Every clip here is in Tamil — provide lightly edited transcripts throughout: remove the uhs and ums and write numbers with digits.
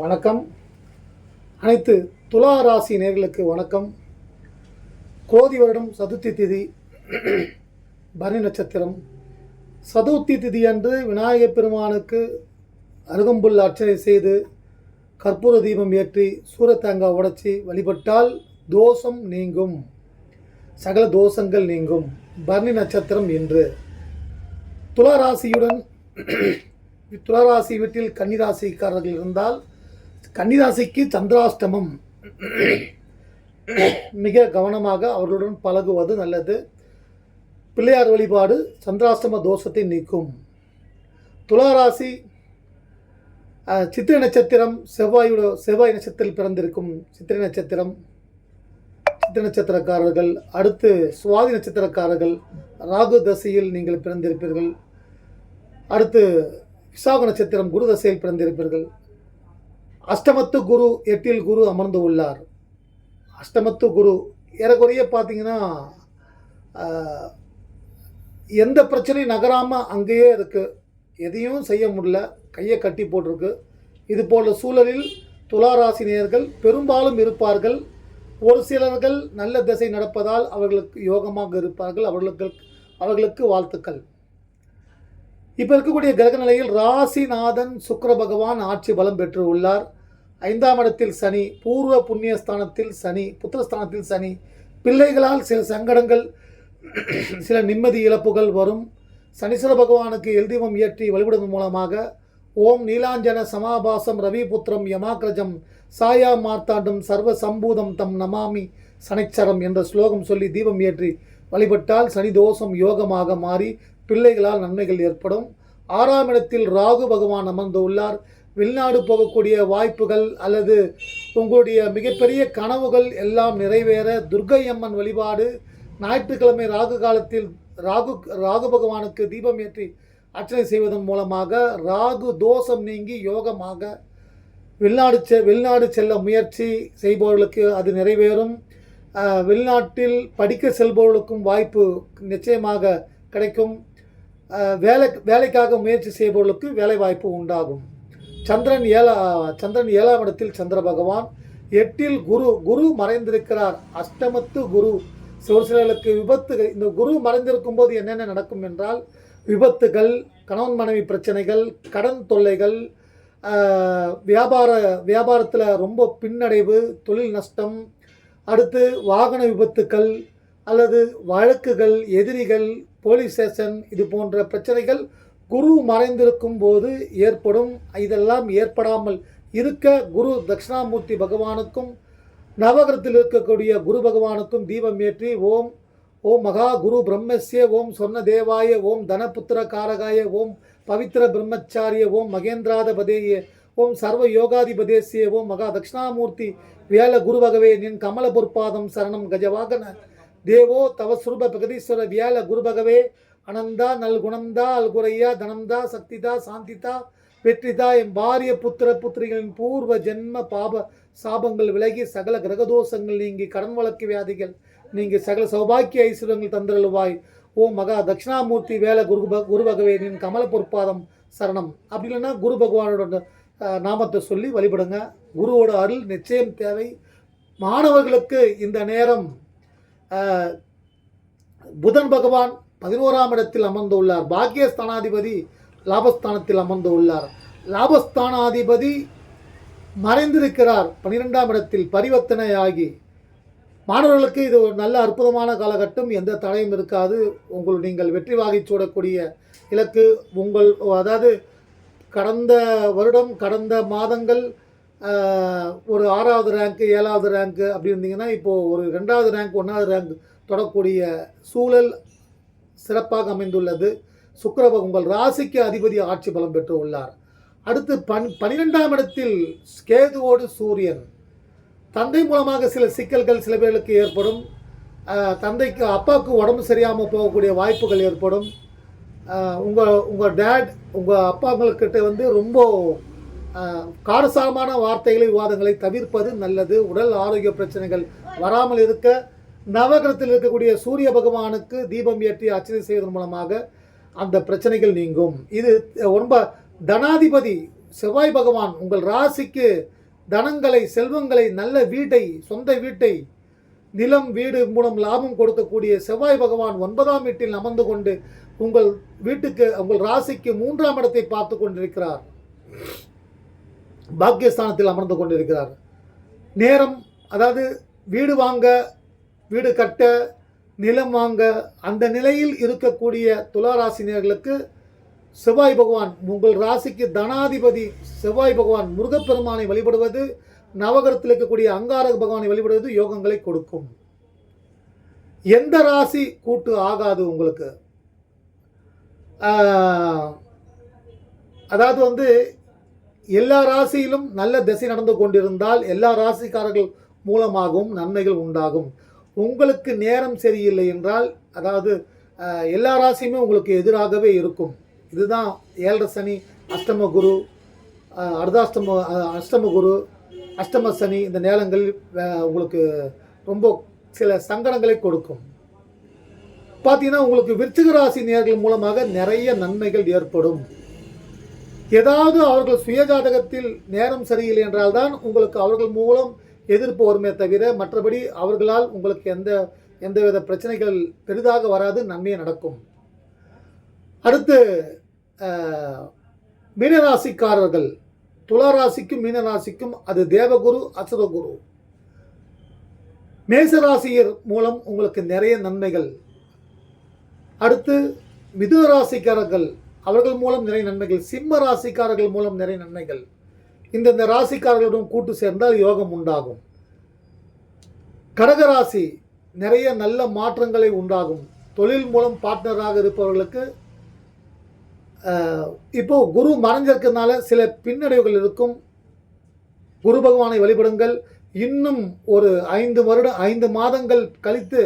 வணக்கம். அனைத்து துலா ராசி நேர்களுக்கு வணக்கம். கோதி வருடம் சதுர்த்தி திதி, பரணி நட்சத்திரம். சதுர்த்தி திதி அன்று விநாயகப் பெருமானுக்கு அருகம்புல் அர்ச்சனை செய்து கற்பூர தீபம் ஏற்றி சூரத்தேங்காய் உடைச்சி வழிபட்டால் தோஷம் நீங்கும், சகல தோஷங்கள் நீங்கும். பரணி நட்சத்திரம் என்று துளாராசியுடன் துளாராசி வீட்டில் கன்னிராசிக்காரர்கள் இருந்தால் கன்னிராசிக்கு சந்திராஷ்டமம், மிக கவனமாக அவர்களுடன் பழகுவது நல்லது. பிள்ளையார் வழிபாடு சந்திராஷ்டம தோஷத்தை நீக்கும். துளாராசி சித்திரை நட்சத்திரம், செவ்வாய் நட்சத்திரத்தில் பிறந்திருக்கும் சித்திரை நட்சத்திரக்காரர்கள், அடுத்து சுவாதி நட்சத்திரக்காரர்கள் ராகு தசையில் நீங்கள் பிறந்திருப்பீர்கள். அடுத்து விசாக நட்சத்திரம் குரு தசையில் பிறந்திருப்பீர்கள். அஷ்டமத்து குரு, 8ல் குரு அமர்ந்து உள்ளார். அஷ்டமத்து குரு ஏறக்குறைய பார்த்தீங்கன்னா எந்த பிரச்சனையும் நகராமல் அங்கேயே இருக்குது, எதையும் செய்ய முடியல, கையை கட்டி போட்டிருக்கு. இது போன்ற சூழலில் துளாராசினியர்கள் பெரும்பாலும் இருப்பார்கள். ஒரு சிலர்கள் நல்ல திசை நடப்பதால் அவர்களுக்கு யோகமாக இருப்பார்கள். அவர்களுக்கு வாழ்த்துக்கள். இப்போ இருக்கக்கூடிய கிரக நிலையில் ராசிநாதன் சுக்கிர பகவான் ஆட்சி பலம் பெற்று உள்ளார். 5ஆம் இடத்தில் சனி, பூர்வ புண்ணியஸ்தானத்தில் சனி, புத்திரஸ்தானத்தில் சனி. பிள்ளைகளால் சில சங்கடங்கள், சில நிம்மதி இழப்புகள் வரும். சனீஸ்வர பகவானுக்கு எல்தீபம் ஏற்றி வழிபடுவதன் மூலமாக ஓம் நீலாஞ்சன சமாபாசம் ரவிபுத்திரம் யமாக்ரஜம் சாயா மார்த்தாண்டம் சர்வ சம்பூதம் தம் நமாமி சனிச்சரம் என்ற ஸ்லோகம் சொல்லி தீபம் ஏற்றி வழிபட்டால் சனி தோஷம் யோகமாக மாறி பிள்ளைகளால் நன்மைகள் ஏற்படும். 6ஆம் இடத்தில் ராகு பகவான் அமர்ந்து உள்ளார். வெளிநாடு போகக்கூடிய வாய்ப்புகள் அல்லது உங்களுடைய மிகப்பெரிய கனவுகள் எல்லாம் நிறைவேற துர்க்கை அம்மன் வழிபாடு, ஞாயிற்றுக்கிழமை ராகு காலத்தில் ராகு பகவானுக்கு தீபம் ஏற்றி அர்ச்சனை செய்வதன் மூலமாக ராகு தோஷம் நீங்கி யோகமாக வெளிநாடு செல்ல முயற்சி செய்பவர்களுக்கு அது நிறைவேறும். வெளிநாட்டில் படிக்க செல்பவர்களுக்கும் வாய்ப்பு நிச்சயமாக கிடைக்கும். வேலைக்காக முயற்சி செய்பவர்களுக்கு வேலை வாய்ப்பு உண்டாகும். சந்திரன் 7ஆம் இடத்தில் சந்திர பகவான், 8ல் குரு மறைந்திருக்கிறார். அஷ்டமத்து குரு. ஒரு சிலருக்கு விபத்துகள், இந்த குரு மறைந்திருக்கும் போது என்னென்ன நடக்கும் என்றால் விபத்துகள், கணவன் மனைவி பிரச்சனைகள், கடன் தொல்லைகள், வியாபாரத்தில் ரொம்ப பின்னடைவு, தொழில் நஷ்டம், அடுத்து வாகன விபத்துக்கள் அல்லது வழக்குகள், எதிரிகள், போலீஸ் ஸ்டேஷன், இது போன்ற பிரச்சனைகள் குரு மறைந்திருக்கும் போது ஏற்படும். இதெல்லாம் ஏற்படாமல் இருக்க குரு தட்சிணாமூர்த்தி பகவானுக்கும் நவகிரகத்தில் இருக்கக்கூடிய குரு பகவானுக்கும் தீபம் ஏற்றி ஓம் மகா குரு பிரம்மஸ்ய, ஓம் சொர்ண தேவாய, ஓம் தனபுத்திர காரகாய, ஓம் பவித்திர பிரம்மச்சாரிய, ஓம் மகேந்திராதபதேய, ஓம் சர்வ யோகாதிபதேசிய, ஓம் மகா தட்சிணாமூர்த்தி வேல குருபகவே நின் கமல பொற்பாதம் சரணம் கஜவாகன தேவோ தவ சுரூப பிரகதீஸ்வர வியால குருபகவே அனந்தா நல் குணம்தா அல்குரையா தனம்தா சக்திதா சாந்திதா வெற்றிதா என் பாரிய புத்திர புத்திரிகளின் பூர்வ ஜென்ம பாப சாபங்கள் விலகி சகல கிரகதோஷங்கள் நீங்கி கடன் வழக்கு வியாதிகள் நீங்கி சகல சௌபாக்கிய ஐஸ்வர்யங்கள் தந்திரலுவாய். ஓம் மகா தட்சிணாமூர்த்தி வேல குருபகவே நின் கமல பொற்பாதம் சரணம். அப்படி இல்லைன்னா குரு பகவானோட நாமத்தை சொல்லி வழிபடுங்க. குருவோட அருள் நிச்சயம் தேவை. மாணவர்களுக்கு இந்த நேரம் புதன் பகவான் 11ஆம் இடத்தில் அமர்ந்து உள்ளார். பாக்கியஸ்தானாதிபதி லாபஸ்தானத்தில் அமர்ந்து உள்ளார். லாபஸ்தானாதிபதி மறைந்திருக்கிறார் 12ஆம் இடத்தில் பரிவர்த்தனை ஆகி. மாணவர்களுக்கு இது ஒரு நல்ல அற்புதமான காலகட்டம். எந்த தடையும் இருக்காது. நீங்கள் வெற்றி வாகி சூடக்கூடிய இலக்கு அதாவது கடந்த வருடம், கடந்த மாதங்கள் ஒரு 6வது ரேங்க்கு, 7வது ரேங்க்கு அப்படி இருந்தீங்கன்னா இப்போது ஒரு 2வது ரேங்க், 1வது ரேங்க் தொடக்கூடிய சூழல் சிறப்பாக அமைந்துள்ளது. உங்கள் ராசிக்கு அதிபதி ஆட்சி பலம் பெற்று உள்ளார். அடுத்து 12ஆம் இடத்தில் கேதுவோடு சூரியன். தந்தை மூலமாக சில சிக்கல்கள் சில பேர்களுக்கு ஏற்படும். அப்பாவுக்கு உடம்பு சரியாமல் போகக்கூடிய வாய்ப்புகள் ஏற்படும். உங்கள் டேட், உங்கள் அப்பாங்களுக்கிட்ட ரொம்ப காரசாரமான வார்த்தைகளை, விவாதங்களை தவிர்ப்பது நல்லது. உடல் ஆரோக்கிய பிரச்சனைகள் வராமல் இருக்க நவகிரகத்தில் இருக்கக்கூடிய சூரிய பகவானுக்கு தீபம் ஏற்றி அர்ச்சனை செய்வதன் மூலமாக அந்த பிரச்சனைகள் நீங்கும். இது ரொம்ப தனாதிபதி செவ்வாய் பகவான் உங்கள் ராசிக்கு தனங்களை, செல்வங்களை, நல்ல வீட்டை, சொந்த வீட்டை, நிலம், வீடு மூலம் லாபம் கொடுக்கக்கூடிய செவ்வாய் பகவான் 9ஆம் வீட்டில் அமர்ந்து கொண்டு உங்கள் வீட்டுக்கு, உங்கள் ராசிக்கு 3ஆம் இடத்தை பார்த்து கொண்டிருக்கிறார். பாக்கியஸ்தானத்தில் அமர்ந்து கொண்டிருக்கிறார். நேரம், அதாவது வீடு வாங்க, வீடு கட்ட, நிலம் வாங்க, அந்த நிலையில் இருக்கக்கூடிய துளாராசினியர்களுக்கு செவ்வாய் பகவான், உங்கள் ராசிக்கு தனாதிபதி செவ்வாய் பகவான், முருகப்பெருமானை வழிபடுவது, நவகிரகத்தில் இருக்கக்கூடிய அங்காரக பகவானை வழிபடுவது யோகங்களை கொடுக்கும். எந்த ராசி கூட்டு ஆகாது உங்களுக்கு. அதாவது எல்லா ராசியிலும் நல்ல திசை நடந்து கொண்டிருந்தால் எல்லா ராசிக்காரர்கள் மூலமாகவும் நன்மைகள் உண்டாகும். உங்களுக்கு நேரம் சரியில்லை என்றால், அதாவது எல்லா ராசியுமே உங்களுக்கு எதிராகவே இருக்கும். இதுதான் 7.5 சனி, அஷ்டம குரு, அஷ்டம குரு, அஷ்டம சனி, இந்த நேரங்களில் உங்களுக்கு ரொம்ப சில சங்கடங்களை கொடுக்கும். பார்த்தீங்கன்னா உங்களுக்கு விருச்சிக ராசி நேர்கள் மூலமாக நிறைய நன்மைகள் ஏற்படும். ஏதாவது அவர்கள் சுயஜாதகத்தில் நேரம் சரியில்லை என்றால்தான் உங்களுக்கு அவர்கள் மூலம் எதிர்ப்பு வருமே தவிர, மற்றபடி அவர்களால் உங்களுக்கு எந்தவித பிரச்சனைகள் பெரிதாக வராது, நன்மையே நடக்கும். அடுத்து மீனராசிக்காரர்கள், துளாராசிக்கும் மீனராசிக்கும் அது தேவகுரு, அசுரகுரு. மேசராசியர் மூலம் உங்களுக்கு நிறைய நன்மைகள். அடுத்து மிதுன ராசிக்காரர்கள், அவர்கள் மூலம் நிறைய நன்மைகள். சிம்ம ராசிக்காரர்கள் மூலம் நிறைய நன்மைகள். இந்த ராசிக்காரர்களுடன் கூட்டு சேர்ந்தால் யோகம் உண்டாகும். கடகராசி நிறைய நல்ல மாற்றங்களை உண்டாகும். தொழில் மூலம் பார்ட்னராக இருப்பவர்களுக்கு இப்போ குரு மறைஞ்சிருக்கிறதுனால சில பின்னடைவுகள் இருக்கும். குரு பகவானை வழிபடுங்கள். இன்னும் ஒரு 5 மாதங்கள் கழித்து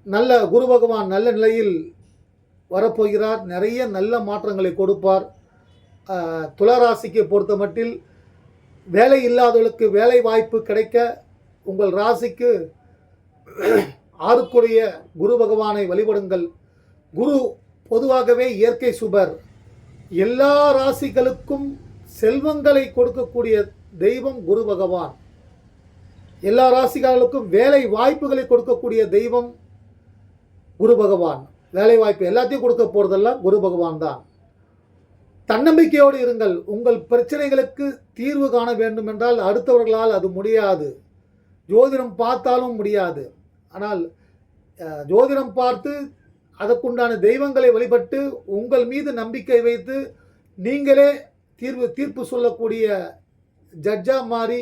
நல்ல குரு பகவான் நல்ல நிலையில் வரப்போகிறார். நிறைய நல்ல மாற்றங்களை கொடுப்பார். துளாராசிக்கு பொறுத்த மட்டில் வேலை இல்லாதவர்களுக்கு வேலை வாய்ப்பு கிடைக்க உங்கள் ராசிக்கு 6க்குரிய குரு பகவானை வழிபடுங்கள். குரு பொதுவாகவே இயற்கை சுபர். எல்லா ராசிகளுக்கும் செல்வங்களை கொடுக்கக்கூடிய தெய்வம் குரு பகவான். எல்லா ராசிகளுக்கும் வேலை வாய்ப்புகளை கொடுக்கக்கூடிய தெய்வம் குரு பகவான். வேலை வாய்ப்பு எல்லாத்தையும் கொடுக்க போகிறதெல்லாம் குரு பகவான் தான். தன்னம்பிக்கையோடு இருங்கள். உங்கள் பிரச்சனைகளுக்கு தீர்வு காண வேண்டும் என்றால் அடுத்தவர்களால் அது முடியாது. ஜோதிடம் பார்த்தாலும் முடியாது. ஆனால் ஜோதிடம் பார்த்து அதற்குண்டான தெய்வங்களை வழிபட்டு உங்கள் மீது நம்பிக்கை வைத்து நீங்களே தீர்ப்பு சொல்லக்கூடிய ஜட்ஜா மாறி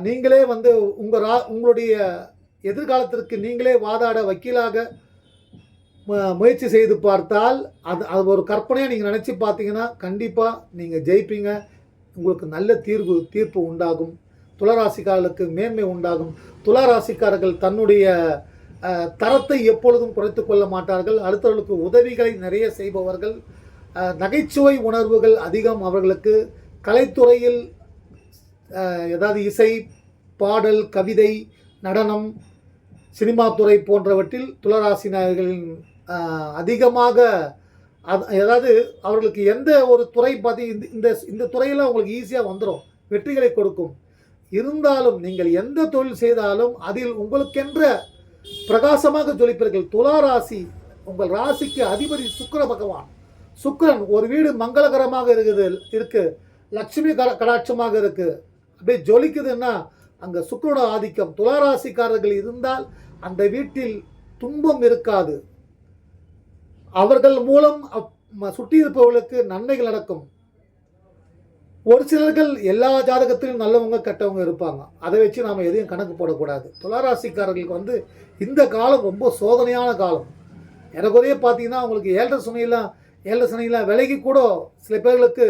நீங்களே உங்களுடைய எதிர்காலத்திற்கு நீங்களே வாதாட வக்கீலாக முயற்சி செய்து பார்த்தால் அது ஒரு கற்பனையாக நீங்கள் நினச்சி பார்த்தீங்கன்னா கண்டிப்பாக நீங்கள் ஜெயிப்பீங்க. உங்களுக்கு நல்ல தீர்ப்பு உண்டாகும். துளாராசிக்காரர்களுக்கு மேன்மை உண்டாகும். துளாராசிக்காரர்கள் தன்னுடைய தரத்தை எப்பொழுதும் குறைத்து கொள்ள மாட்டார்கள். அடுத்தவர்களுக்கு உதவிகளை நிறைய செய்பவர்கள். நகைச்சுவை உணர்வுகள் அதிகம் அவர்களுக்கு. கலைத்துறையில் ஏதாவது இசை, பாடல், கவிதை, நடனம், சினிமா துறை போன்றவற்றில் துளாராசினர்களின் அதிகமாக அதாவது அவர்களுக்கு எந்த ஒரு துறை பார்த்து இந்த துறையில் அவங்களுக்கு ஈஸியாக வந்துடும், வெற்றிகளை கொடுக்கும். இருந்தாலும் நீங்கள் எந்த தொழில் செய்தாலும் அதில் உங்களுக்கென்ற பிரகாசமாக ஜொலிப்பீர்கள். துளாராசி உங்கள் ராசிக்கு அதிபதி சுக்கிர பகவான். சுக்கிரன் ஒரு வீடு மங்களகரமாக இருக்கு, லட்சுமி கடாட்சமாக இருக்கு, அப்படியே ஜொலிக்குதுன்னா அங்கே சுக்கிரனோட ஆதிக்கம். துளாராசிக்காரர்கள் இருந்தால் அந்த வீட்டில் துன்பம் இருக்காது. அவர்கள் மூலம் சுற்றி இருப்பவர்களுக்கு நன்மைகள் நடக்கும். ஒரு சிலர்கள் எல்லா ஜாதகத்திலும் நல்லவங்க கெட்டவங்க இருப்பாங்க. அதை வச்சு நாம் எதையும் கணக்கு போடக்கூடாது. துளாராசிக்காரர்களுக்கு இந்த காலம் ரொம்ப சோதனையான காலம். எனக்குறைய பார்த்தீங்கன்னா அவங்களுக்கு 7 சனியெல்லாம் விலகி கூட சில பேர்களுக்கு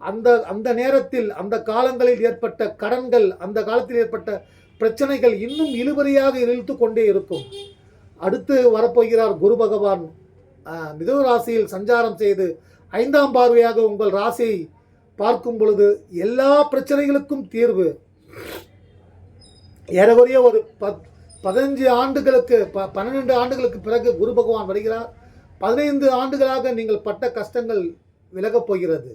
அந்த நேரத்தில் அந்த காலங்களில் ஏற்பட்ட கடன்கள், அந்த காலத்தில் ஏற்பட்ட பிரச்சனைகள் இன்னும் இழுபறியாக இழுத்து கொண்டே இருக்கும். அடுத்து வரப்போகிறார் குரு பகவான். மிதுன ராசியில் சஞ்சாரம் செய்து 5ஆம் பார்வையாக உங்கள் ராசியை பார்க்கும் பொழுது எல்லா பிரச்சனைகளுக்கும் தீர்வு. ஏறக்குறைய ஒரு 15 ஆண்டுகளுக்கு 12 ஆண்டுகளுக்கு பிறகு குரு பகவான் வருகிறார். 15 ஆண்டுகளாக நீங்கள் பட்ட கஷ்டங்கள் விலகப் போகிறது.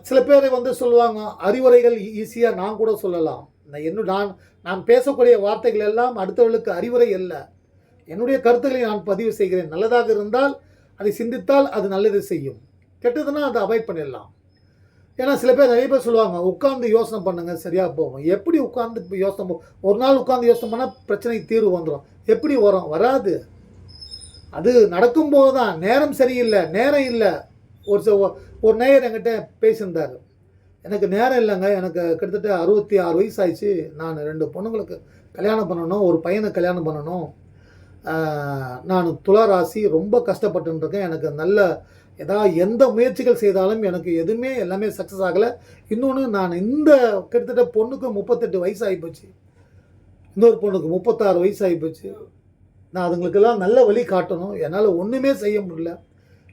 சில பேர் வந்து சொல்லுவாங்க அறிவுரைகள் ஈஸியாக நான் கூட சொல்லலாம். நான் நான் பேசக்கூடிய வார்த்தைகள் எல்லாம் அடுத்தவர்களுக்கு அறிவுரை அல்ல. என்னுடைய கருத்துக்களை நான் பதிவு செய்கிறேன். நல்லதாக இருந்தால் அதை சிந்தித்தால் அது நல்லது செய்யும், கெட்டதுன்னா அதை அவாய்ட் பண்ணிடலாம். ஏன்னா சில பேர் நிறைய பேர் சொல்லுவாங்க உட்காந்து யோசனை பண்ணுங்க சரியாக போகும். எப்படி உட்காந்து யோசனை ஒரு நாள் உட்காந்து யோசனை பண்ணால் பிரச்சனை தீர்வு வந்துடும். எப்படி வராது. அது நடக்கும்போது தான் நேரம் சரியில்லை, நேரம் இல்லை. ஒரு நேயர் என்கிட்ட பேசியிருந்தார், எனக்கு நேரம் இல்லைங்க, எனக்கு கிட்டத்தட்ட 66 வயசு ஆயிடுச்சு, நான் 2 பொண்ணுங்களுக்கு கல்யாணம் பண்ணணும், ஒரு பையனுக்கு கல்யாணம் பண்ணணும், நான் துலா ராசி ரொம்ப கஷ்டப்பட்டுருக்கேன், எனக்கு நல்ல எந்த முயற்சிகள் செய்தாலும் எனக்கு எதுவுமே எல்லாமே சக்ஸஸ் ஆகலை. இன்னொன்று நான் இந்த கிட்டத்தட்ட பொண்ணுக்கு 38 வயசு ஆகிப்போச்சு, இன்னொரு பொண்ணுக்கு 36 வயசு ஆகிப்போச்சு. நான் அதுங்களுக்கெல்லாம் நல்ல வழி காட்டணும், என்னால் ஒன்றுமே செய்ய முடியல.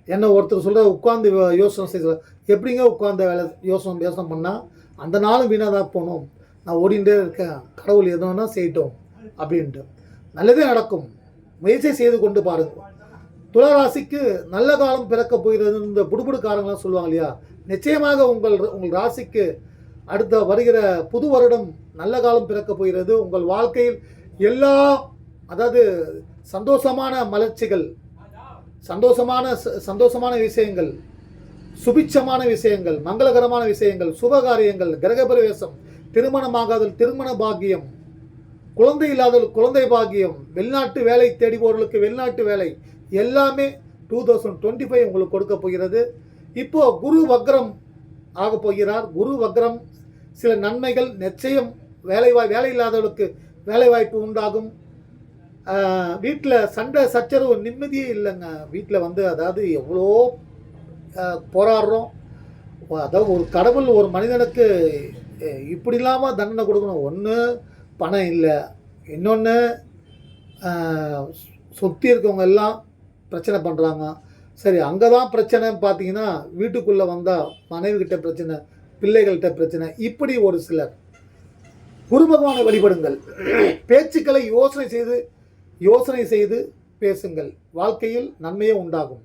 என்ன ஒருத்தர் சொல்கிற உட்காந்து யோசனை செய்ய, எப்படிங்க உட்காந்து யோசனை பண்ணால் அந்த நாளும் வீணாக தான் போகணும், நான் ஓடிகிட்டே இருக்கேன், கடவுள் எதுனா செய்யட்டும் அப்படின்ட்டு. நல்லதே நடக்கும், முயற்சி செய்து கொண்டு பாருங்கள். துளாராசிக்கு நல்ல காலம் பிறக்க போகிறது இந்த புடுபுடுக்காரங்களாம் சொல்லுவாங்க இல்லையா, நிச்சயமாக உங்கள் ராசிக்கு அடுத்த வருகிற புது வருடம் நல்ல காலம் பிறக்க போகிறது. உங்கள் வாழ்க்கையில் எல்லா அதாவது சந்தோஷமான மலர்ச்சிகள், சந்தோஷமான விஷயங்கள், சுபிட்சமான விஷயங்கள், மங்களகரமான விஷயங்கள், சுபகாரியங்கள், கிரகப்பிரவேசம், திருமணமாகாதல் திருமண பாக்கியம், குழந்தை இல்லாதவர்கள் குழந்தை பாக்கியம், வெளிநாட்டு வேலை தேடிபவர்களுக்கு வெளிநாட்டு வேலை, எல்லாமே 2025 உங்களுக்கு கொடுக்க போகிறது. இப்போ குரு வக்ரம் ஆக போகிறார். குரு வக்ரம் சில நன்மைகள் நிச்சயம், வேலை இல்லாதவர்களுக்கு வேலை வாய்ப்பு உண்டாகும். வீட்டில் சண்டை சச்சரவு நிம்மதியே இல்லைங்க. வீட்டில் வந்து அதாவது எவ்வளோ போராடுறோம். அதாவது ஒரு கடவுள் ஒரு மனிதனுக்கு இப்படி இல்லாமல் தண்டனை கொடுக்கணும். ஒன்று பணம் இல்லை, இன்னொன்று சுற்றி இருக்கவங்க எல்லாம் பிரச்சனை பண்ணுறாங்க. சரி, அங்கே தான் பிரச்சனைன்னு பார்த்தீங்கன்னா வீட்டுக்குள்ளே வந்தால் மனைவிகிட்ட பிரச்சனை, பிள்ளைகள்கிட்ட பிரச்சனை. இப்படி ஒரு சிலர். குரு பகவானை வழிபடுங்கள். பேச்சுக்களை யோசனை செய்து பேசுங்கள், வாழ்க்கையில் நன்மையே உண்டாகும்.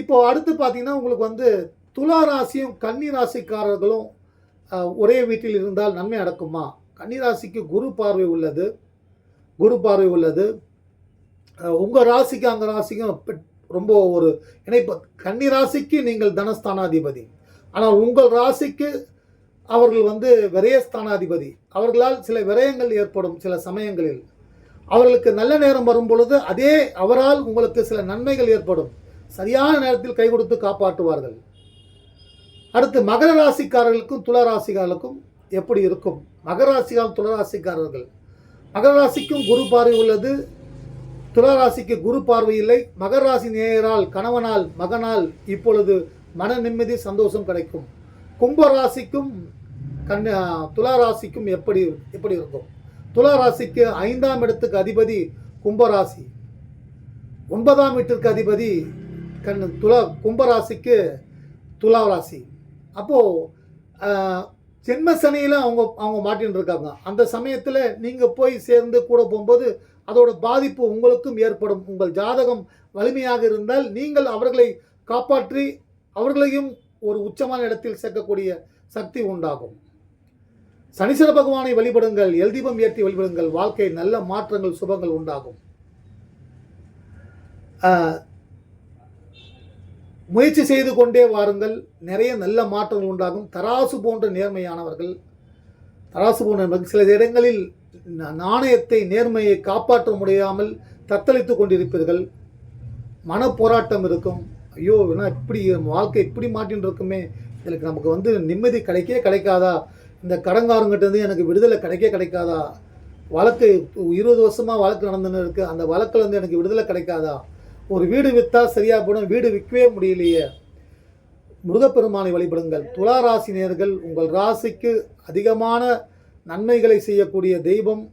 இப்போ அடுத்து பார்த்தீங்கன்னா உங்களுக்கு வந்து துலா ராசியும் கன்னி ராசிக்காரர்களும் ஒரே வீட்டில் இருந்தால் நன்மை நடக்குமா? கன்னி ராசிக்கு குரு பார்வை உள்ளது. உங்கள் ராசிக்கு அங்கே ராசிக்கும் ரொம்ப ஒரு இணைப்பு. கன்னி ராசிக்கு நீங்கள் தனஸ்தானாதிபதி, ஆனால் உங்கள் ராசிக்கு அவர்கள் வந்து விரயஸ்தானாதிபதி. அவர்களால் சில விரயங்கள் ஏற்படும். சில சமயங்களில் அவர்களுக்கு நல்ல நேரம் வரும் பொழுது அவரால் உங்களுக்கு சில நன்மைகள் ஏற்படும். சரியான நேரத்தில் கை கொடுத்து காப்பாற்றுவார்கள். அடுத்து மகர ராசிக்காரர்களுக்கும் துலா ராசிக்காரர்களுக்கும் எப்படி இருக்கும்? மகர ராசிக்காரர் துலா ராசிக்காரர்கள், மகர ராசிக்கும் குரு பார்வை உள்ளது, துலா ராசிக்கு குரு பார்வை இல்லை. மகர ராசி நேயரால் கணவனால் மகனால் இப்பொழுது மன நிம்மதி சந்தோஷம் கிடைக்கும். கும்ப ராசிக்கும் துலா ராசிக்கும் எப்படி இருக்கும்? துலா ராசிக்கு 5ஆம் இடத்துக்கு அதிபதி கும்பராசி, 9ஆம் வீட்டிற்கு அதிபதி கும்பராசிக்கு துலா ராசி. அப்போது ஜென்ம சனியில் அவங்க மாட்டின்னு இருக்காங்க. அந்த சமயத்தில் நீங்கள் போய் சேர்ந்து கூட போகும்போது அதோட பாதிப்பு உங்களுக்கும் ஏற்படும். உங்கள் ஜாதகம் வலிமையாக இருந்தால் நீங்கள் அவர்களை காப்பாற்றி அவர்களையும் ஒரு உச்சமான இடத்தில் சேர்க்கக்கூடிய சக்தி உண்டாகும். சனீஸ்வர பகவானை வழிபடுங்கள், எல்தீபம் ஏற்றி வழிபடுங்கள், வாழ்க்கை நல்ல மாற்றங்கள் சுபங்கள் உண்டாகும். முயற்சி செய்து கொண்டே வாருங்கள், நிறைய நல்ல மாற்றங்கள் உண்டாகும். தராசு போன்ற நேர்மையானவர்கள், சில இடங்களில் நாணயத்தை நேர்மையை காப்பாற்ற முடியாமல் தத்தளித்து கொண்டிருப்பீர்கள். மன போராட்டம் இருக்கும். ஐயோ இப்படி வாழ்க்கை இப்படி மாட்டின்னு இருக்குமே, இதுக்கு நமக்கு வந்து நிம்மதி கிடைக்காதா, இந்த கடங்காரங்கிட்டேருந்து எனக்கு விடுதலை கிடைக்காதா, வழக்கு 20 வருஷமாக வழக்கு நடந்துன்னு இருக்குது, அந்த வழக்கிலேருந்து எனக்கு விடுதலை கிடைக்காதா, ஒரு வீடு விற்றா சரியாக போடும், வீடு விற்கவே முடியலையே. முருகப்பெருமானை வழிபடுங்கள். துலா ராசினியர்கள், உங்கள் ராசிக்கு அதிகமான நன்மைகளை செய்யக்கூடிய தெய்வம்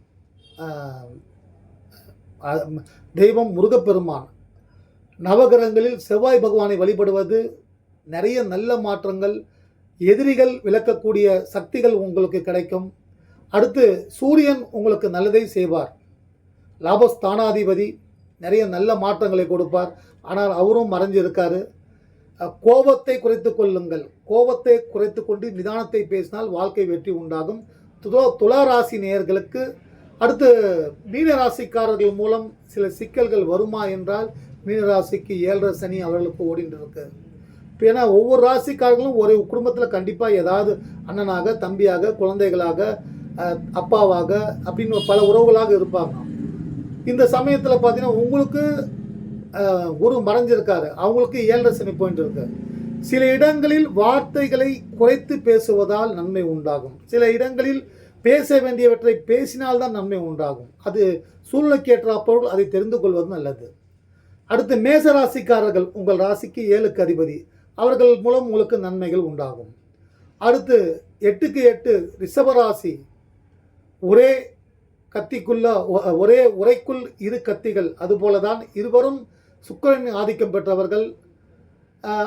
முருகப்பெருமான். நவகிரகங்களில் செவ்வாய் பகவானை வழிபடுவது நிறைய நல்ல மாற்றங்கள், எதிரிகள் விளக்கக்கூடிய சக்திகள் உங்களுக்கு கிடைக்கும். அடுத்து சூரியன் உங்களுக்கு நல்லதை செய்வார். லாபஸ்தானாதிபதி நிறைய நல்ல மாற்றங்களை கொடுப்பார். ஆனால் அவரும் மறைஞ்சு இருக்காரு. கோபத்தை குறைத்து கொள்ளுங்கள். கோபத்தை குறைத்து கொண்டு நிதானத்தை பேசினால் வாழ்க்கை வெற்றி உண்டாகும். துலா ராசி நேயர்களுக்கு அடுத்து மீனராசிக்காரர்கள் மூலம் சில சிக்கல்கள் வருமா என்றால், மீனராசிக்கு 7.5 சனி அவர்களுக்கு ஓடிட்டு இருக்கு. இப்போ ஏன்னா ஒவ்வொரு ராசிக்காரர்களும் ஒரு குடும்பத்தில் கண்டிப்பாக ஏதாவது அண்ணனாக, தம்பியாக, குழந்தைகளாக, அப்பாவாக அப்படின்னு பல உறவுகளாக இருப்பாங்க. இந்த சமயத்தில் பார்த்தீங்கன்னா உங்களுக்கு குரு மறைஞ்சிருக்காரு, அவங்களுக்கு 7.5 சனி போயிட்டு இருக்கு. சில இடங்களில் வார்த்தைகளை குறைத்து பேசுவதால் நன்மை உண்டாகும். சில இடங்களில் பேச வேண்டியவற்றை பேசினால்தான் நன்மை உண்டாகும். அது சூழ்நிலைக்கு ஏற்றாற்போல் அதை தெரிந்து கொள்வது நல்லது. அடுத்து மேச ராசிக்காரர்கள், உங்கள் ராசிக்கு 7க்கு அதிபதி, அவர்கள் மூலம் உங்களுக்கு நன்மைகள் உண்டாகும். அடுத்து 8க்கு 8 ரிஷபராசி, ஒரே கத்திக்குள்ள ஒரே உரைக்குள் 2 கத்திகள், அதுபோல தான் இருவரும் சுக்கிரன் ஆதிக்கம் பெற்றவர்கள்.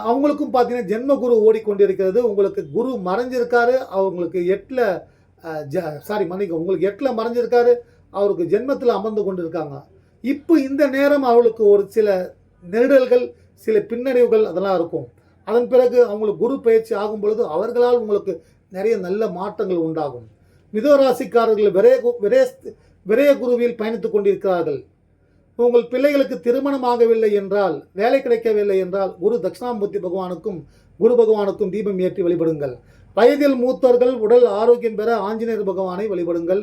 அவங்களுக்கும் பார்த்தீங்கன்னா ஜென்ம குரு ஓடிக்கொண்டிருக்கிறது. உங்களுக்கு குரு மறைஞ்சிருக்காரு, அவங்களுக்கு 8ல் உங்களுக்கு 8ல் மறைஞ்சிருக்காரு, அவருக்கு ஜென்மத்தில் அமர்ந்து கொண்டிருக்காங்க. இப்போ இந்த நேரம் அவளுக்கு ஒரு சில நெருடல்கள், சில பின்னடைவுகள் அதெல்லாம் இருக்கும். அதன் பிறகு அவங்களுக்கு குரு பயிற்சி ஆகும் பொழுது அவர்களால் உங்களுக்கு நிறைய நல்ல மாற்றங்கள் உண்டாகும். மிதுனராசிக்காரர்கள் விரய குருவில் பயணித்துக் கொண்டிருக்கிறார்கள். உங்கள் பிள்ளைகளுக்கு திருமணம் ஆகவில்லை என்றால், வேலை கிடைக்கவில்லை என்றால், தட்சிணாமூர்த்தி பகவானுக்கும் குரு பகவானுக்கும் தீபம் ஏற்றி வழிபடுங்கள். வயதில் மூத்தவர்கள் உடல் ஆரோக்கியம் பெற ஆஞ்சநேயர் பகவானை வழிபடுங்கள்.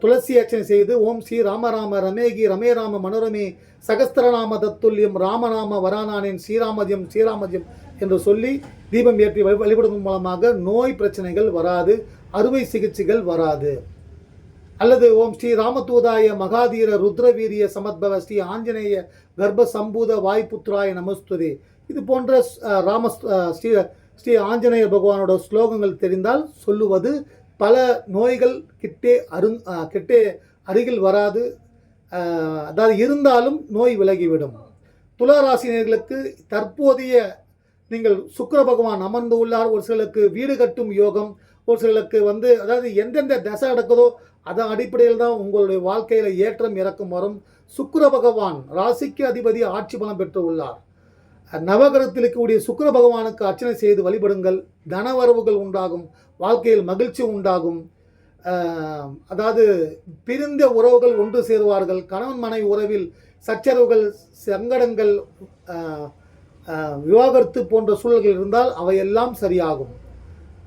துளசி அர்ச்சனை செய்து ஓம் ஸ்ரீ ராமராம ரமேகி ரமே ராம மனோரமே சகஸ்திரநாம தத்துல்யம் ராமநாம வரானானேன் ஸ்ரீராமஜம் என்று சொல்லி தீபம் ஏற்றி வழிபடுவதன் மூலமாக நோய் பிரச்சனைகள் வராது, அறுவை சிகிச்சைகள் வராது. அல்லது ஓம் ஸ்ரீ ராமதூதாய மகாதீர ருத்ரவீரிய சமத்பவ ஸ்ரீ ஆஞ்சநேய கர்ப்ப சம்பூத வாய்புத்ராய நமஸ்துதே, இது போன்ற ஸ்ரீ ஆஞ்சநேய பகவானோட ஸ்லோகங்கள் தெரிந்தால் சொல்லுவது பல நோய்கள் கிட்டே அருகில் வராது. அதாவது இருந்தாலும் நோய் விலகிவிடும். துளாராசினியர்களுக்கு தற்போதைய நீங்கள் சுக்கிர பகவான் அமர்ந்து உள்ளார். ஒரு சிலருக்கு வீடு கட்டும் யோகம், ஒரு சிலருக்கு அதாவது எந்தெந்த தசை நடக்குதோ அதன் அடிப்படையில் தான் உங்களுடைய வாழ்க்கையில் ஏற்றம் இறக்கம் வரும். சுக்கிர பகவான் ராசிக்கு அதிபதி ஆட்சி பலம் பெற்று உள்ளார். நவகிரகத்தில் இருக்கக்கூடிய சுக்கிர பகவானுக்கு அர்ச்சனை செய்து வழிபடுங்கள். தனவரவுகள் உண்டாகும், வாழ்க்கையில் மகிழ்ச்சி உண்டாகும். அதாவது பிரிந்த உறவுகள் ஒன்று சேருவார்கள். கணவன் மனைவி உறவில் சச்சரவுகள், சங்கடங்கள், விவாகரத்து போன்ற சூழல்கள் இருந்தால் அவையெல்லாம் சரியாகும்.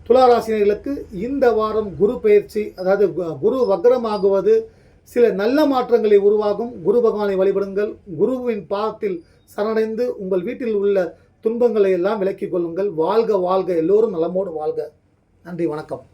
துளாராசினியர்களுக்கு இந்த வாரம் குரு பயிற்சி, அதாவது குரு வக்ரமாகுவது சில நல்ல மாற்றங்களை உருவாகும். குரு பகவானை வழிபடுங்கள். குருவின் பாதத்தில் சரணடைந்து உங்கள் வீட்டில் உள்ள துன்பங்களை எல்லாம் விலக்கிக் கொள்ளுங்கள். வாழ்க வாழ்க, எல்லோரும் நலமோடு வாழ்க. நன்றி, வணக்கம்.